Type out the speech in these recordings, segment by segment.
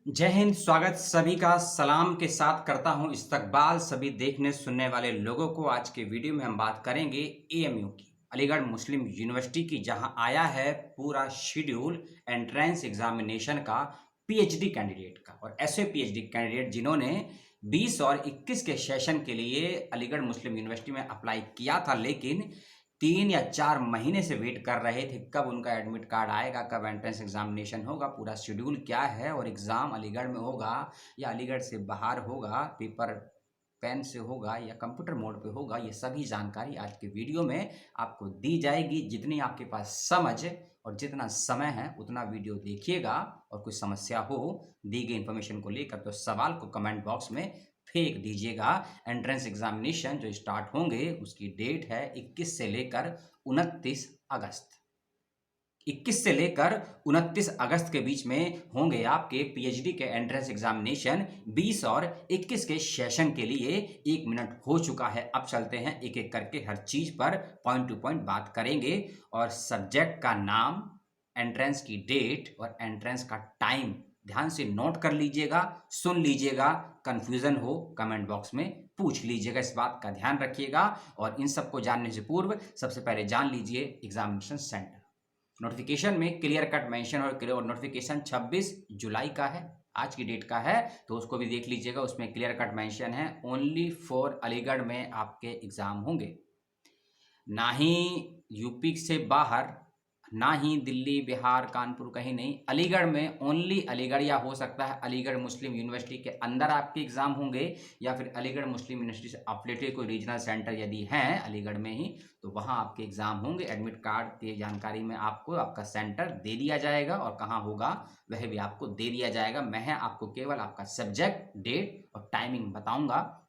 जय हिंद। स्वागत सभी का सलाम के साथ करता हूं इस्तकबाल सभी देखने सुनने वाले लोगों को। आज के वीडियो में हम बात करेंगे एएमयू की, अलीगढ़ मुस्लिम यूनिवर्सिटी की, जहां आया है पूरा शेड्यूल एंट्रेंस एग्जामिनेशन का पीएचडी कैंडिडेट का। और ऐसे पीएचडी कैंडिडेट जिन्होंने 20 और 21 के सेशन के लिए अलीगढ़ मुस्लिम यूनिवर्सिटी में अप्लाई किया था, लेकिन 3 या 4 महीने से वेट कर रहे थे कब उनका एडमिट कार्ड आएगा, कब एंट्रेंस एग्जामिनेशन होगा, पूरा शेड्यूल क्या है और एग्ज़ाम अलीगढ़ में होगा या अलीगढ़ से बाहर होगा, पेपर पेन से होगा या कंप्यूटर मोड पे होगा। ये सभी जानकारी आज के वीडियो में आपको दी जाएगी। जितनी आपके पास समझ और जितना समय है उतना वीडियो देखिएगा, और कोई समस्या हो दी गई इन्फॉर्मेशन को लेकर तो सवाल को कमेंट बॉक्स में फेंक दीजिएगा। एंट्रेंस एग्जामिनेशन जो स्टार्ट होंगे उसकी डेट है 21 से लेकर 29 अगस्त। 21 से लेकर 29 अगस्त के बीच में होंगे आपके पीएचडी के एंट्रेंस एग्जामिनेशन। 20 और 21 के सेशन के लिए 1 मिनट हो चुका है। अब चलते हैं एक एक करके हर चीज पर पॉइंट टू पॉइंट बात करेंगे। और सब्जेक्ट का नाम, एंट्रेंस की डेट और एंट्रेंस का टाइम ध्यान से नोट कर लीजिएगा, सुन लीजिएगा। कंफ्यूजन हो कमेंट बॉक्स में पूछ लीजिएगा, इस बात का ध्यान रखिएगा। और इन सबको जानने से पूर्व सबसे पहले जान लीजिए एग्जामिनेशन सेंटर। नोटिफिकेशन में क्लियर कट मेंशन और नोटिफिकेशन 26 जुलाई का है, आज की डेट का है, तो उसको भी देख लीजिएगा। उसमें क्लियर कट मेंशन है ओनली फॉर अलीगढ़ में आपके एग्जाम होंगे, ना ही यूपी से बाहर, ना ही दिल्ली बिहार कानपुर, कहीं नहीं। अलीगढ़ में ओनली अलीगढ़, या हो सकता है अलीगढ़ मुस्लिम यूनिवर्सिटी के अंदर आपके एग्जाम होंगे, या फिर अलीगढ़ मुस्लिम यूनिवर्सिटी से अफिलिएटेड कोई रीजनल सेंटर यदि हैं अलीगढ़ में ही, तो वहाँ आपके एग्जाम होंगे। एडमिट कार्ड की जानकारी में आपको आपका सेंटर दे दिया जाएगा और कहाँ होगा वह भी आपको दे दिया जाएगा। मैं आपको केवल आपका सब्जेक्ट, डेट और टाइमिंग बताऊंगा।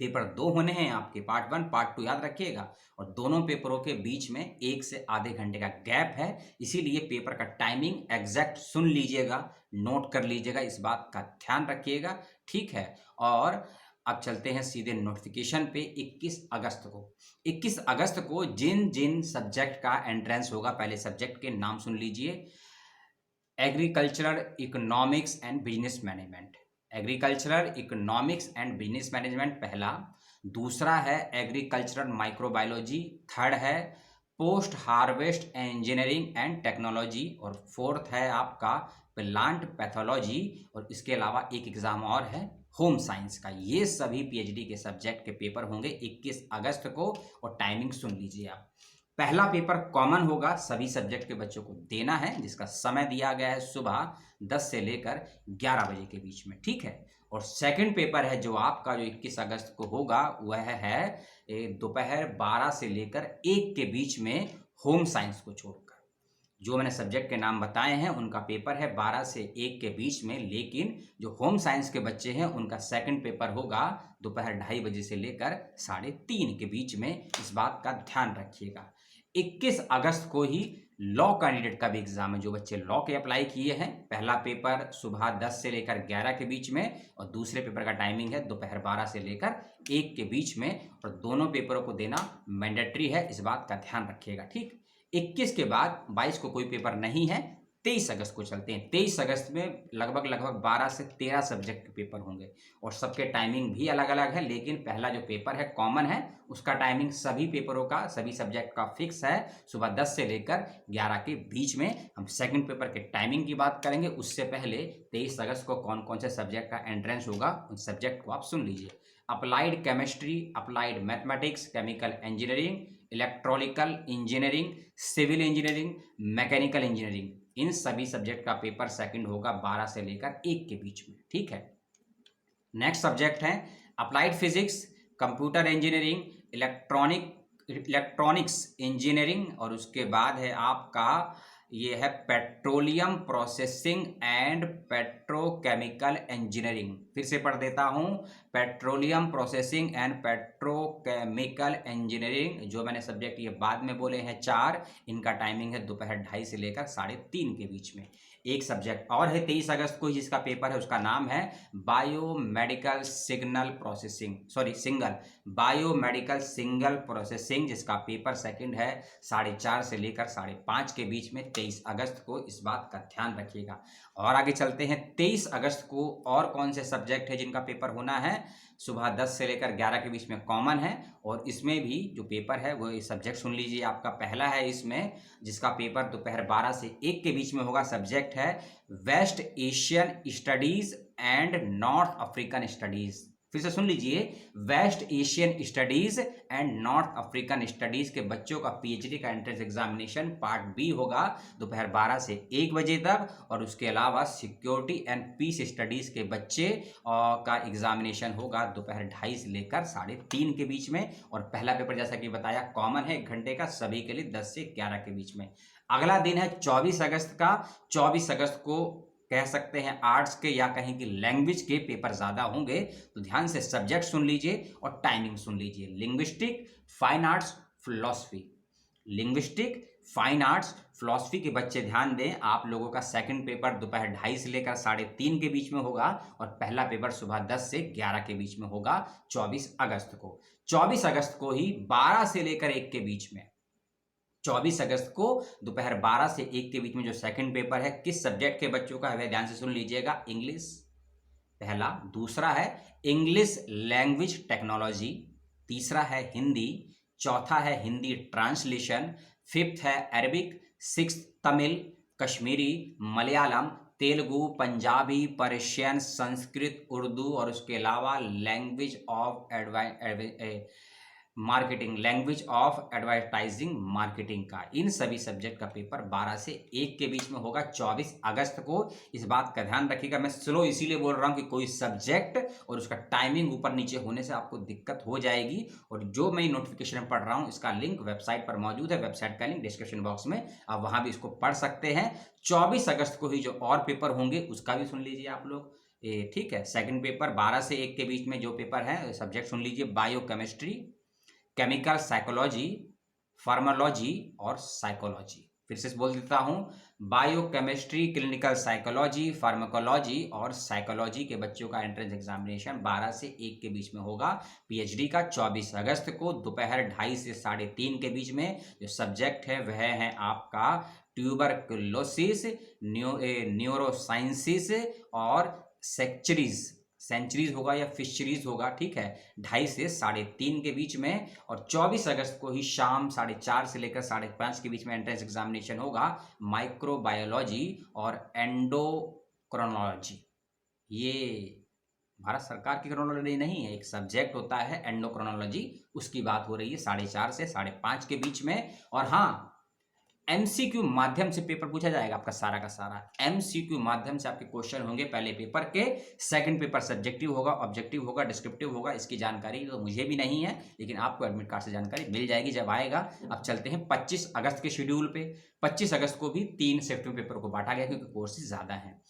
पेपर 2 होने हैं आपके, पार्ट 1 पार्ट 2 याद रखिएगा। और दोनों पेपरों के बीच में 1 से आधे घंटे का गैप है, इसीलिए पेपर का टाइमिंग एग्जैक्ट सुन लीजिएगा, नोट कर लीजिएगा, इस बात का ध्यान रखिएगा, ठीक है। और अब चलते हैं सीधे नोटिफिकेशन पे। 21 अगस्त को जिन जिन सब्जेक्ट का एंट्रेंस होगा, पहले सब्जेक्ट के नाम सुन लीजिए। Agricultural economics and business management, agricultural economics and business management पहला। दूसरा है एग्रीकल्चरल माइक्रोबायोलॉजी, थर्ड है post harvest engineering and technology, और फोर्थ है आपका प्लांट पैथोलॉजी। और इसके अलावा एक एग्जाम और है होम साइंस का। ये सभी पीएचडी के सब्जेक्ट के पेपर होंगे 21 अगस्त को, और टाइमिंग सुन लीजिए आप। पहला पेपर कॉमन होगा, सभी सब्जेक्ट के बच्चों को देना है, जिसका समय दिया गया है सुबह 10 से लेकर 11 बजे के बीच में, ठीक है। और सेकंड पेपर है जो आपका, जो 21 अगस्त को होगा, वह है दोपहर 12 से लेकर 1 के बीच में, होम साइंस को छोड़कर। जो मैंने सब्जेक्ट के नाम बताए हैं उनका पेपर है 12 से 1 के बीच में, लेकिन जो होम साइंस के बच्चे हैं उनका सेकंड पेपर होगा दोपहर 2:30 बजे से लेकर 3:30 के बीच में, इस बात का ध्यान रखिएगा। 21 अगस्त को ही लॉ कैंडिडेट का भी एग्जाम है, जो बच्चे लॉ के अप्लाई किए हैं। पहला पेपर सुबह 10 से लेकर 11 के बीच में, और दूसरे पेपर का टाइमिंग है दोपहर 12 से लेकर 1 के बीच में, और दोनों पेपरों को देना मैंडेटरी है, इस बात का ध्यान रखिएगा, ठीक। 21 के बाद 22 को कोई पेपर नहीं है। 23 अगस्त को चलते हैं। 23 अगस्त में लगभग 12 से 13 सब्जेक्ट के पेपर होंगे, और सबके टाइमिंग भी अलग अलग है, लेकिन पहला जो पेपर है कॉमन है, उसका टाइमिंग सभी पेपरों का, सभी सब्जेक्ट का फिक्स है, सुबह 10 से लेकर 11 के बीच में। हम सेकंड पेपर के टाइमिंग की बात करेंगे, उससे पहले 23 अगस्त को कौन कौन से सब्जेक्ट का एंट्रेंस होगा उन सब्जेक्ट को आप सुन लीजिए। Applied chemistry, applied mathematics, chemical engineering, electronical engineering, civil engineering, mechanical engineering, इन सभी सब्जेक्ट का पेपर सेकंड होगा 12 से लेकर 1 के बीच में, ठीक है। नेक्स्ट सब्जेक्ट है applied physics, computer engineering, electronics engineering, और उसके बाद है आपका ये है petroleum processing and petrochemical engineering. फिर से पढ़ देता हूँ, petroleum processing and petrochemical engineering. जो मैंने सब्जेक्ट ये बाद में बोले हैं 4, इनका टाइमिंग है दोपहर 2:30 से लेकर 3:30 के बीच में। एक सब्जेक्ट और है 23 अगस्त को ही जिसका पेपर है, उसका नाम है biomedical signal processing, sorry single, biomedical single processing, जिसका पेपर सेकंड है 4:30 से लेकर 5:30 के बीच में 23 अगस्त को। इस बात का ध्यान रखिएगा। और आगे चलते हैं, 23 अगस्त को और कौन से सब्जेक्ट है जिनका पेपर होना है? सुबह 10 से लेकर 11 के बीच में कॉमन है, और इसमें भी जो पेपर है वो सब्जेक्ट सुन लीजिए। आपका पहला है इसमें जिसका पेपर दोपहर 12 से 1 के बीच में होगा, सब्जेक्ट है West Asian studies and North African studies. फिर से सुन लीजिए, West Asian studies and North African studies के बच्चों का पीएचडी का एंट्रेंस एग्जामिनेशन पार्ट बी होगा दोपहर 12 से 1 बजे तक। और उसके अलावा सिक्योरिटी एंड पीस स्टडीज के बच्चे का एग्जामिनेशन होगा दोपहर 2:30 से लेकर 3:30 के बीच में। और पहला पेपर जैसा कि बताया कॉमन है, 1 घंटे का, सभी के लिए 10 से 11 के बीच में। अगला दिन है 24 अगस्त का। 24 अगस्त को कह सकते हैं आर्ट्स के या कहीं की लैंग्वेज के पेपर ज्यादा होंगे, तो ध्यान से सब्जेक्ट सुन लीजिए और टाइमिंग सुन लीजिए। Linguistic, fine arts, philosophy. Linguistic, fine arts, philosophy के बच्चे ध्यान दें, आप लोगों का सेकंड पेपर दोपहर 2:30 से लेकर 3:30 के बीच में होगा, और पहला पेपर सुबह 10 से 11 के बीच में होगा 24 अगस्त को। 24 अगस्त को ही 12 से लेकर 1 के बीच में, 24 अगस्त को दोपहर 12 से 1 के बीच में जो सेकंड पेपर है, किस सब्जेक्ट के बच्चों का है, ध्यान से सुन लीजिएगा। इंग्लिश पहला, दूसरा है इंग्लिश लैंग्वेज टेक्नोलॉजी, तीसरा है हिंदी, चौथा है हिंदी ट्रांसलेशन, फिफ्थ है Arabic, sixth Tamil, Kashmiri, Malayalam, Telugu, Punjabi, Persian, Sanskrit, Urdu, और उसके अलावा language of marketing, language of advertising marketing का। इन सभी सब्जेक्ट का पेपर 12 से 1 के बीच में होगा 24 अगस्त को। इस बात का ध्यान रखिएगा। मैं स्लो इसीलिए बोल रहा हूं कि कोई सब्जेक्ट और उसका टाइमिंग ऊपर नीचे होने से आपको दिक्कत हो जाएगी। और जो मैं नोटिफिकेशन पढ़ रहा हूं, इसका लिंक वेबसाइट पर मौजूद है, वेबसाइट का लिंक डिस्क्रिप्शन बॉक्स में, आप वहां भी इसको पढ़ सकते हैं। 24 अगस्त को ही जो और पेपर होंगे उसका भी सुन लीजिए आप लोग, ठीक है। सेकंड पेपर 12 से 1 के बीच में जो पेपर है, सब्जेक्ट सुन लीजिए, बायोकेमिस्ट्री, केमिकल साइकोलॉजी, फार्मालॉजी और साइकोलॉजी। फिर से बोल देता हूं, बायोकेमिस्ट्री, क्लिनिकल साइकोलॉजी, फार्माकोलॉजी और साइकोलॉजी के बच्चों का एंट्रेंस एग्जामिनेशन 12 से 1 के बीच में होगा पीएचडी का 24 अगस्त को दोपहर 2:30 से 3:30 के बीच में। जो सब्जेक्ट है वह है आपका ट्यूबरकुलोसिस, न्यूरोसाइंसिस और सेंचुरीज होगा या फिशरीज होगा, ठीक है, 2:30 से 3:30 के बीच में। और 24 अगस्त को ही शाम 4:30 से लेकर 5:30 के बीच में एंट्रेंस एग्जामिनेशन होगा माइक्रोबायोलॉजी और एंडोक्रोनोलॉजी। ये भारत सरकार की क्रोनोलॉजी नहीं है, एक सब्जेक्ट होता है एंडोक्रोनोलॉजी, उसकी बात हो रही है 4:30 से 5:30 के बीच में। और हाँ, एमसीक्यू माध्यम से पेपर पूछा जाएगा आपका सारा का सारा। एमसीक्यू माध्यम से आपके क्वेश्चन होंगे पहले पेपर के। सेकंड पेपर सब्जेक्टिव होगा, ऑब्जेक्टिव होगा, डिस्क्रिप्टिव होगा। इसकी जानकारी तो मुझे भी नहीं है, लेकिन आपको एडमिट कार्ड से जानकारी मिल जाएगी जब आएगा। अब चलते हैं 25 अगस्त के शेड्यूल पे। 25 अगस्त को भी 3 शिफ्ट में पेपर को बांटा गया क्योंकि कोर्सेज ज्यादा हैं।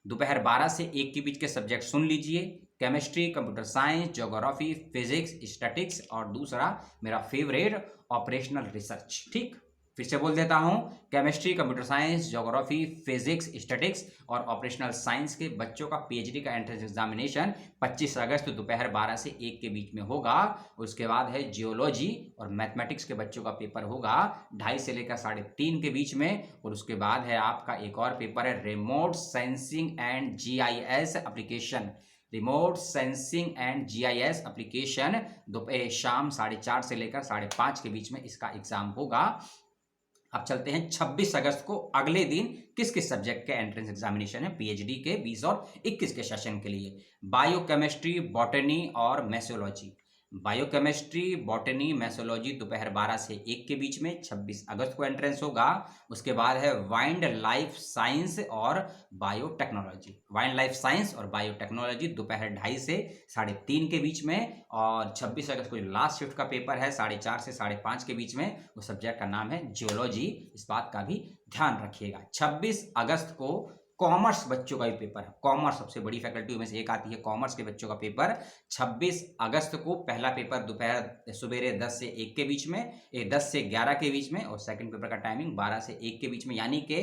दोपहर 12 से 1 के बीच के सब्जेक्ट सुन लीजिए, chemistry, computer science, geography, physics, statics, और दूसरा मेरा फेवरेट ऑपरेशनल रिसर्च। ठीक, फिर से बोल देता हूं, chemistry, computer science, geography, physics, statics और ऑपरेशनल साइंस के बच्चों का पीएचडी का एंट्रेंस एग्जामिनेशन 25 अगस्त दोपहर 12 से 1 के बीच में होगा। उसके बाद है जियोलॉजी और मैथमेटिक्स के बच्चों का पेपर होगा 2:30 से लेकर 3:30 के बीच में। और उसके बाद है आपका एक और पेपर है remote sensing and GIS application, remote sensing and GIS application, दोपहर शाम 4:30 से लेकर 5:30 के बीच में इसका एग्जाम होगा। अब चलते हैं 26 अगस्त को, अगले दिन किस किस सब्जेक्ट के एंट्रेंस एग्जामिनेशन है पीएचडी के 20 और 21 के सेशन के लिए। बायोकेमिस्ट्री, बॉटनी और मेसोलॉजी। बायोकेमिस्ट्री, बॉटनी, मेसोलॉजी दोपहर 12 से 1 के बीच में 26 अगस्त को एंट्रेंस होगा। उसके बाद है वाइल्ड लाइफ साइंस और बायोटेक्नोलॉजी, वाइल्ड लाइफ साइंस और बायोटेक्नोलॉजी दोपहर 2:30 से 3:30 के बीच में। और 26 अगस्त को लास्ट शिफ्ट का पेपर है 4:30 से 5:30 के बीच में, उस सब्जेक्ट का नाम है जियोलॉजी। इस बात का भी ध्यान रखिएगा। 26 अगस्त को कॉमर्स बच्चों का भी पेपर है। कॉमर्स सबसे बड़ी फैकल्टी में से एक आती है, कॉमर्स के बच्चों का पेपर 26 अगस्त को। पहला पेपर दोपहर सवेरे 10 से 1 के बीच में, 10 से 11 के बीच में, और सेकंड पेपर का टाइमिंग 12 से 1 के बीच में। यानी कि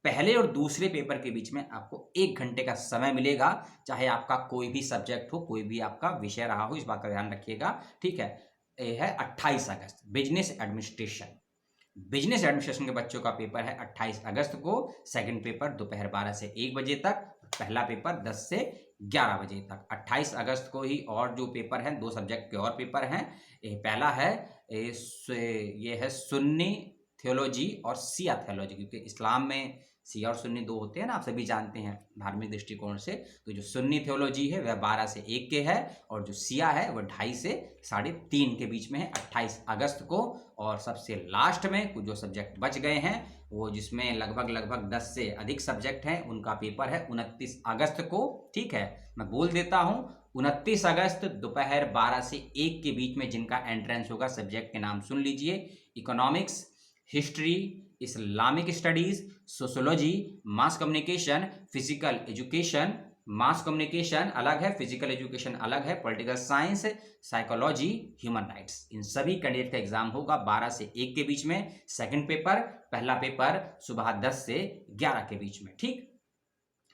पहले और दूसरे पेपर के बीच में आपको 1 घंटे का समय मिलेगा, चाहे आपका कोई भी सब्जेक्ट हो, कोई भी आपका विषय रहा हो, इस बात का ध्यान रखिएगा। ठीक है, ये है 28 अगस्त, बिजनेस एडमिनिस्ट्रेशन। बिजनेस एडमिनिस्ट्रेशन के बच्चों का पेपर है 28 अगस्त को। सेकंड पेपर दोपहर 12 से 1 बजे तक, पहला पेपर 10 से 11 बजे तक। 28 अगस्त को ही और जो पेपर हैं, 2 सब्जेक्ट के और पेपर हैं। पहला है ये है सुन्नी थियोलॉजी और सिया थियोलॉजी, क्योंकि इस्लाम में सिया और सुन्नी 2 होते हैं ना, आप सभी जानते हैं धार्मिक दृष्टिकोण से। तो जो सुन्नी थियोलॉजी है वह 12 से 1 के है, और जो सिया है वह 2:30 से 3:30 के बीच में है 28 अगस्त को। और सबसे लास्ट में कुछ जो सब्जेक्ट बच गए हैं, वो जिसमें लगभग 10 से अधिक सब्जेक्ट हैं, उनका पेपर है 29 अगस्त को। ठीक है, मैं बोल देता हूं, 29 अगस्त दोपहर 12 से 1 के बीच में जिनका एंट्रेंस होगा, सब्जेक्ट के नाम सुन लीजिए। Economics, history, Islamic studies, sociology, mass communication, physical education. Mass communication अलग है, फिजिकल एजुकेशन अलग है, political science, psychology, human rights. इन सभी कैंडिडेट का एग्जाम होगा 12 से 1 के बीच में। सेकंड पेपर, पहला पेपर सुबह 10 से 11 के बीच में। ठीक,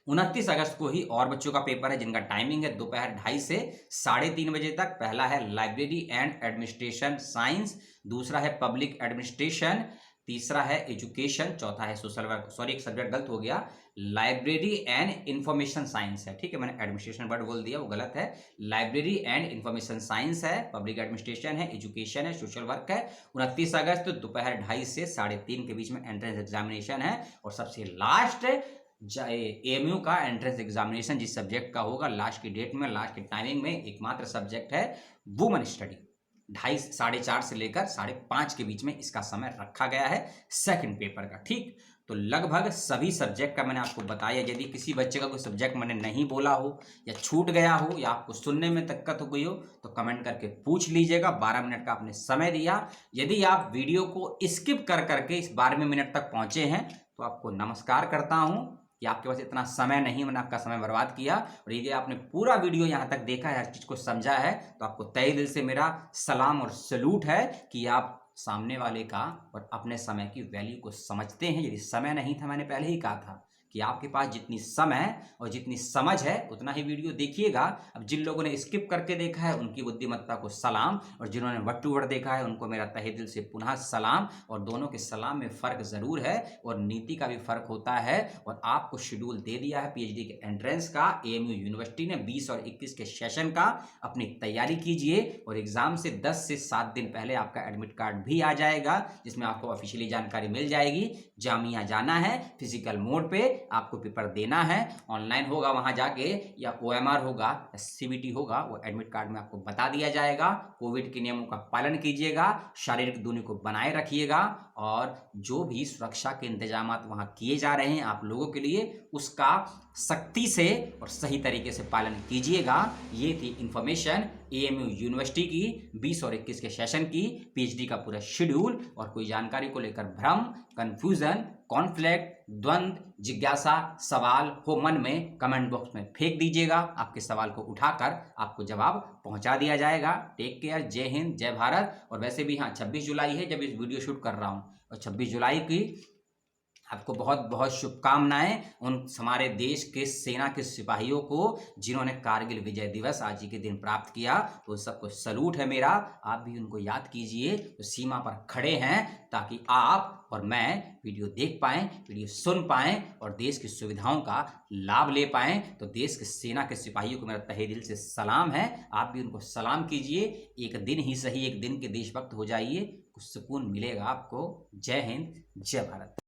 29 अगस्त को ही और बच्चों का पेपर है जिनका टाइमिंग है दोपहर 2:30 से 3:30 बजे तक। पहला है लाइब्रेरी एंड एडमिनिस्ट्रेशन साइंस, दूसरा है पब्लिक एडमिनिस्ट्रेशन, तीसरा है एजुकेशन, चौथा है सोशल वर्क। सॉरी, एक सब्जेक्ट गलत हो गया, लाइब्रेरी एंड इंफॉर्मेशन साइंस है। ठीक है, मैंने एडमिनिस्ट्रेशन वर्ड बोल दिया, वो गलत है। लाइब्रेरी एंड इंफॉर्मेशन साइंस है, पब्लिक एडमिनिस्ट्रेशन है, एजुकेशन है, सोशल वर्क है। 29 अगस्त दोपहर 2:30 से 3:30 के बीच में एंट्रेंस एग्जामिनेशन है। और सबसे लास्ट एएमयू का एंट्रेंस एग्जामिनेशन जिस सब्जेक्ट का होगा, लास्ट की डेट में, लास्ट की टाइमिंग में एकमात्र सब्जेक्ट है वुमेन स्टडी। 2:30 4:30 से लेकर 5:30 के बीच में इसका समय रखा गया है सेकंड पेपर का। ठीक, तो लगभग सभी सब्जेक्ट का मैंने आपको बताया। यदि किसी बच्चे का कोई सब्जेक्ट मैंने नहीं बोला हो, या छूट गया हो, या आपको सुनने में दिक्कत हो गई हो, तो कमेंट करके पूछ लीजिएगा। 12 मिनट का आपने समय दिया। यदि आप वीडियो को स्किप कर करके इस 12वें मिनट तक पहुंचे हैं, तो आपको नमस्कार करता हूं कि आपके पास इतना समय नहीं, मैंने आपका समय बर्बाद किया। और यदि आपने पूरा वीडियो यहाँ तक देखा है, हर चीज़ को समझा है, तो आपको तहे दिल से मेरा सलाम और सैल्यूट है कि आप सामने वाले का और अपने समय की वैल्यू को समझते हैं। यदि समय नहीं था, मैंने पहले ही कहा था कि आपके पास जितनी समय और जितनी समझ है उतना ही वीडियो देखिएगा। अब जिन लोगों ने स्किप करके देखा है उनकी बुद्धिमत्ता को सलाम, और जिन्होंने वर्ड टू वर्ड देखा है उनको मेरा तहे दिल से पुनः सलाम। और दोनों के सलाम में फ़र्क ज़रूर है, और नीति का भी फ़र्क होता है। और आपको शेड्यूल दे दिया है पीएचडी के एंट्रेंस का एएमयू यूनिवर्सिटी ने 20 और 21 के सेशन का। अपनी तैयारी कीजिए, और एग्ज़ाम से 10 से 7 दिन पहले आपका एडमिट कार्ड भी आ जाएगा, जिसमें आपको ऑफिशियली जानकारी मिल जाएगी। जामिया जाना है, फिजिकल मोड पे आपको पेपर देना है, ऑनलाइन होगा वहां जाके, या ओएमआर होगा या सीबीटी होगा, वो एडमिट कार्ड में आपको बता दिया जाएगा। कोविड के नियमों का पालन कीजिएगा, शारीरिक दूरी को बनाए रखिएगा, और जो भी सुरक्षा के इंतजाम वहां किए जा रहे हैं आप लोगों के लिए, उसका सख्ती से और सही तरीके से पालन कीजिएगा। ये थी इंफॉर्मेशन एएमयू यूनिवर्सिटी की 20 और 21 के सेशन की, पीएचडी का पूरा शेड्यूल। और कोई जानकारी को लेकर भ्रम, कंफ्यूजन, कॉन्फ्लिक्ट, द्वंद्व, जिज्ञासा, सवाल हो मन में, कमेंट बॉक्स में फेंक दीजिएगा। आपके सवाल को उठाकर आपको जवाब पहुंचा दिया जाएगा। टेक केयर, जय हिंद, जय भारत। और वैसे भी हाँ, 26 जुलाई है जब इस वीडियो शूट कर रहा हूं, और 26 जुलाई की आपको बहुत बहुत शुभकामनाएं उन हमारे देश के सेना के सिपाहियों को जिन्होंने कारगिल विजय दिवस आज ही के दिन प्राप्त किया। तो सबको सलूट है मेरा, आप भी उनको याद कीजिए जो सीमा पर खड़े हैं, ताकि आप और मैं वीडियो देख पाएं, वीडियो सुन पाएं, और देश की सुविधाओं का लाभ ले पाएं। तो देश के सेना के सिपाहियों को मेरा तहे दिल से सलाम है, आप भी उनको सलाम कीजिए। एक दिन ही सही, एक दिन के देशभक्त हो जाइए, कुछ सुकून मिलेगा आपको। जय हिंद, जय भारत।